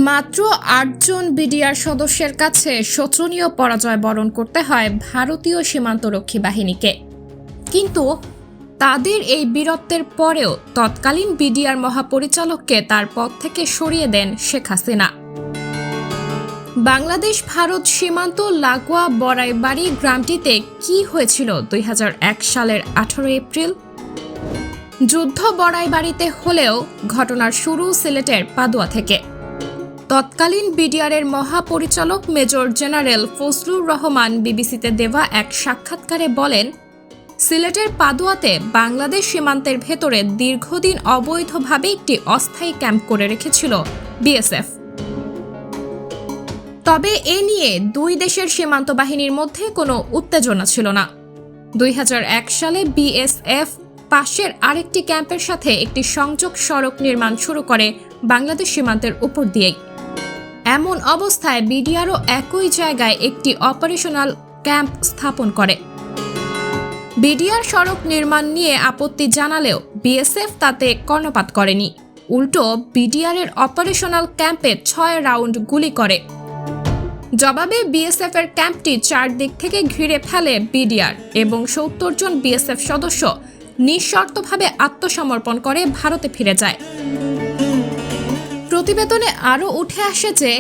মাত্র ৮ জন বিডিআর সদস্যের কাছে শোচনীয় পরাজয় বরণ করতে হয় ভারতীয় সীমান্তরক্ষী বাহিনীকে। কিন্তু তাদের এই বীরত্বের পরেও তৎকালীন বিডিআর মহাপরিচালককে তার পদ থেকে সরিয়ে দেন শেখ হাসিনা। বাংলাদেশ ভারত সীমান্ত লাগোয়া বড়াইবাড়ি গ্রামটিতে কি হয়েছিল ২০০১ সালের ১৮ এপ্রিল? যুদ্ধ বড়াইবাড়িতে হলেও ঘটনার শুরু সিলেটের পাদুয়া থেকে। তৎকালীন বিডিআরের মহাপরিচালক মেজর জেনারেল ফজলুর রহমান বিবিসিতে দেওয়া এক সাক্ষাৎকারে বলেন, সিলেটের পাদুয়াতে বাংলাদেশ সীমান্তের ভেতরে দীর্ঘদিন অবৈধভাবে একটি অস্থায়ী ক্যাম্প করে রেখেছিল বিএসএফ। তবে এ নিয়ে দুই দেশের সীমান্ত বাহিনীর মধ্যে কোনো উত্তেজনা ছিল না। ২০০১ সালে বিএসএফ পাশের আরেকটি ক্যাম্পের সাথে একটি সংযোগ সড়ক নির্মাণ শুরু করে বাংলাদেশ সীমান্তের উপর দিয়েই। এমন অবস্থায় বিডিআরও একই জায়গায় একটি অপারেশনাল ক্যাম্প স্থাপন করে। বিডিআর সড়ক নির্মাণ নিয়ে আপত্তি জানালেও বিএসএফ তাতে কর্ণপাত করেনি। উল্টো বিডিআরের অপারেশনাল ক্যাম্পে ৬ রাউন্ড গুলি করে। জবাবে বিএসএফ এর ক্যাম্পটি চারদিক থেকে ঘিরে ফেলে বিডিআর এবং ৭০ জন বিএসএফ সদস্য নিঃশর্তভাবে আত্মসমর্পণ করে ভারতে ফিরে যায়। প্রতিবেদনে আরও উঠে আসে যে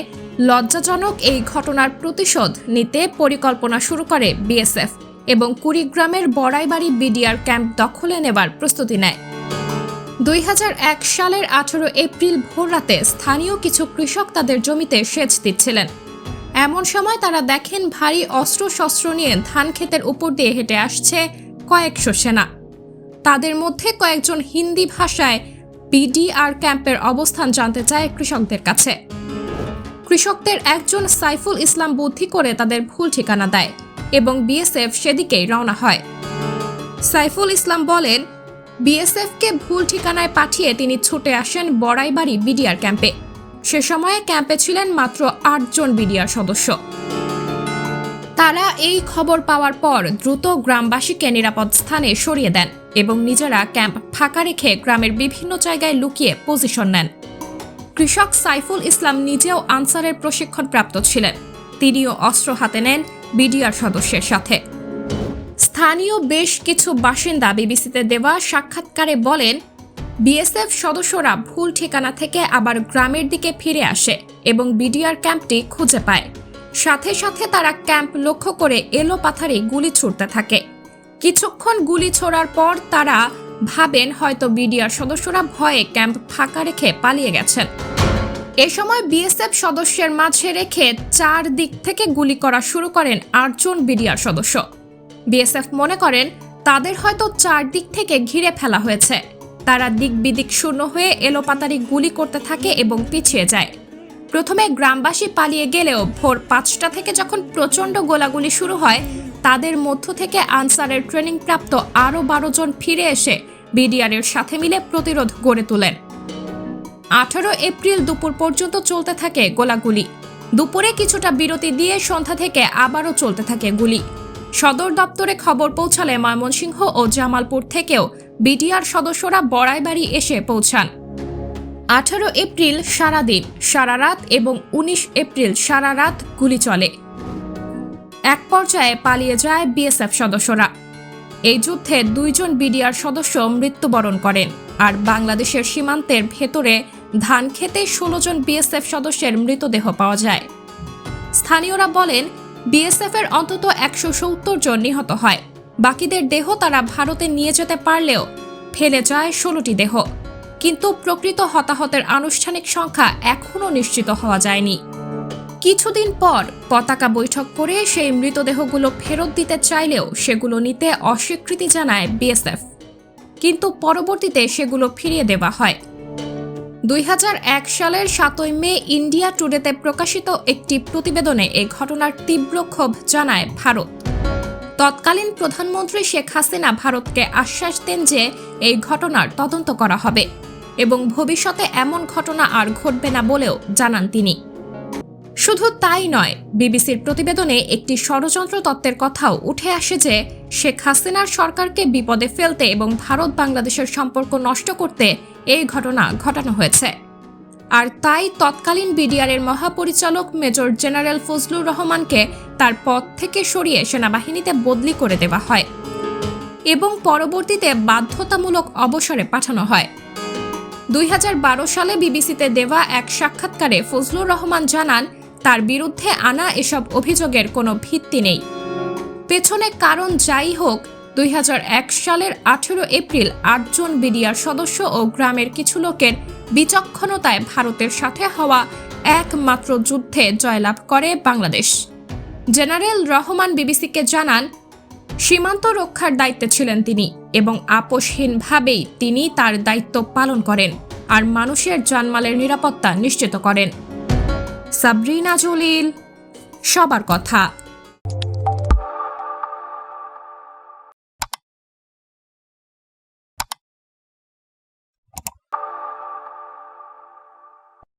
লজ্জাজনক এই ঘটনার প্রতিশোধ নিতে পরিকল্পনা শুরু করে বিএসএফ এবং কুড়িগ্রামের বড়াইবাড়ি বিডিআর ক্যাম্প দখলে নেবার প্রস্তুতি নেয়। ২০০১ সালের ১৮ এপ্রিল ভোররাতে স্থানীয় কিছু কৃষক তাদের জমিতে সেচ দিচ্ছিলেন। এমন সময় তারা দেখেন ভারী অস্ত্রশস্ত্র নিয়ে ধান ক্ষেতের উপর দিয়ে হেঁটে আসছে কয়েকশো সেনা। তাদের মধ্যে কয়েকজন হিন্দি ভাষায় বিডিআর ক্যাম্পের অবস্থান জানতে চায় কৃষকদের কাছে। কৃষকদের একজন সাইফুল ইসলাম বুদ্ধি করে তাদের ভুল ঠিকানা দেয় এবং বিএসএফ সেদিকেই রওনা হয়। সাইফুল ইসলাম বলেন, বিএসএফকে ভুল ঠিকানায় পাঠিয়ে তিনি ছুটে আসেন বড়াইবাড়ি বিডিআর ক্যাম্পে। সে সময়ে ক্যাম্পে ছিলেন মাত্র ৮ জন বিডিআর সদস্য। তারা এই খবর পাওয়ার পর দ্রুত গ্রামবাসীকে নিরাপদ স্থানে সরিয়ে দেন এবং নিজেরা ক্যাম্প ফাঁকা রেখে গ্রামের বিভিন্ন জায়গায় লুকিয়ে পজিশন নেন। কৃষক সাইফুল ইসলাম নিজেও আনসারের প্রশিক্ষণপ্রাপ্ত ছিলেন। তিনিও অস্ত্র হাতে নেন বিডিআর সদস্যের সাথে। স্থানীয় বেশ কিছু বাসিন্দা বিবিসিতে দেওয়া সাক্ষাৎকারে বলেন, বিএসএফ সদস্যরা ভুল ঠিকানা থেকে আবার গ্রামের দিকে ফিরে আসে এবং বিডিআর ক্যাম্পটি খুঁজে পায়। সাথে সাথে তারা ক্যাম্প লক্ষ্য করে এলোপাথারি গুলি ছুড়তে থাকে। কিছুক্ষণ গুলি ছোড়ার পর তারা ভাবেন হয়তো বিডিআর সদস্যরা ভয়ে ক্যাম্প ফাঁকা রেখে পালিয়ে গেছেন। এ সময় বিএসএফ সদস্যের মাঝে রেখে চারদিক থেকে গুলি করা শুরু করেন ৮ জন বিডিআর সদস্য। বিএসএফ মনে করেন তাদের হয়তো চারদিক থেকে ঘিরে ফেলা হয়েছে। তারা দিক বিদিক শূন্য হয়ে এলোপাতারি গুলি করতে থাকে এবং পিছিয়ে যায়। প্রথমে গ্রামবাসী পালিয়ে গেলেও ভোর ৫টা থেকে যখন প্রচণ্ড গোলাগুলি শুরু হয়, তাদের মধ্য থেকে আনসারের ট্রেনিং প্রাপ্ত আরও ১২ জন ফিরে এসে বিডিআরের সাথে মিলে প্রতিরোধ গড়ে তোলেন। ১৮ এপ্রিল দুপুর পর্যন্ত চলতে থাকে গোলাগুলি। দুপুরে কিছুটা বিরতি দিয়ে সন্ধ্যা থেকে আবারও চলতে থাকে গুলি। সদর দপ্তরে খবর পৌঁছালে ময়মনসিংহ ও জামালপুর থেকেও বিডিআর সদস্যরা বড়াইবাড়ি এসে পৌঁছান। ১৮ এপ্রিল সারাদিন, সারা রাত এবং ১৯ এপ্রিল সারা রাত গুলি চলে। এক পর্যায়ে পালিয়ে যায় বিএসএফ সদস্যরা। এই যুদ্ধে ২ জন বিডিআর সদস্য মৃত্যুবরণ করেন, আর বাংলাদেশের সীমান্তের ভেতরে ধান খেতে ১৬ জন বিএসএফ সদস্যের মৃতদেহ পাওয়া যায়। স্থানীয়রা বলেন, বিএসএফ এর অন্তত ১৭০ জন নিহত হয়। বাকিদের দেহ তারা ভারতে নিয়ে যেতে পারলেও ফেলে যায় ১৬টি দেহ। কিন্তু প্রকৃত হতাহতের আনুষ্ঠানিক সংখ্যা এখনও নিশ্চিত হওয়া যায়নি। কিছুদিন পর পতাকা বৈঠক করে সেই মৃতদেহগুলো ফেরত দিতে চাইলেও সেগুলো নিতে অস্বীকৃতি জানায় বিএসএফ। কিন্তু পরবর্তীতে সেগুলো ফিরিয়ে দেওয়া হয়। ২০০১ সালের ৭ই মে ইন্ডিয়া টুডেতে প্রকাশিত একটি প্রতিবেদনে এই ঘটনার তীব্র ক্ষোভ জানায় ভারত। তৎকালীন প্রধানমন্ত্রী শেখ হাসিনা ভারতকে আশ্বাস দেন যে এই ঘটনার তদন্ত করা হবে এবং ভবিষ্যতে এমন ঘটনা আর ঘটবে না বলেও জানান তিনি। শুধু তাই নয়, বিবিসির প্রতিবেদনে একটি ষড়যন্ত্র তত্ত্বের কথাও উঠে আসে যে শেখ হাসিনার সরকারকে বিপদে ফেলতে এবং ভারত বাংলাদেশের সম্পর্ক নষ্ট করতে এই ঘটনা ঘটানো হয়েছে। আর তাই তৎকালীন বিডিআরের মহাপরিচালক মেজর জেনারেল ফজলুর রহমানকে তার পদ থেকে সরিয়ে সেনাবাহিনীতে বদলি করে দেওয়া হয় এবং পরবর্তীতে বাধ্যতামূলক অবসরে পাঠানো হয়। 2012 সালে বিবিসিতে দেওয়া এক সাক্ষাৎকারে ফজলুর রহমান জানান, তার বিরুদ্ধে আনা এসব অভিযোগের কোনো ভিত্তি নেই। পেছনে কারণ যাই হোক, 2001 সালের 18 এপ্রিল 8 জন বিডিআর সদস্য ও গ্রামের কিছু লোকের বিচক্ষণতায় ভারতের সাথে হওয়া একমাত্র যুদ্ধে জয়লাভ করে বাংলাদেশ। জেনারেল রহমান বিবিসিকে জানান, সীমান্ত রক্ষার দায়িত্বে ছিলেন তিনি এবং আপোষহীনভাবেই তিনি তার দায়িত্ব পালন করেন আর মানুষের জানমালের নিরাপত্তা নিশ্চিত করেন। সাবরিনা জলিল, সবার কথা।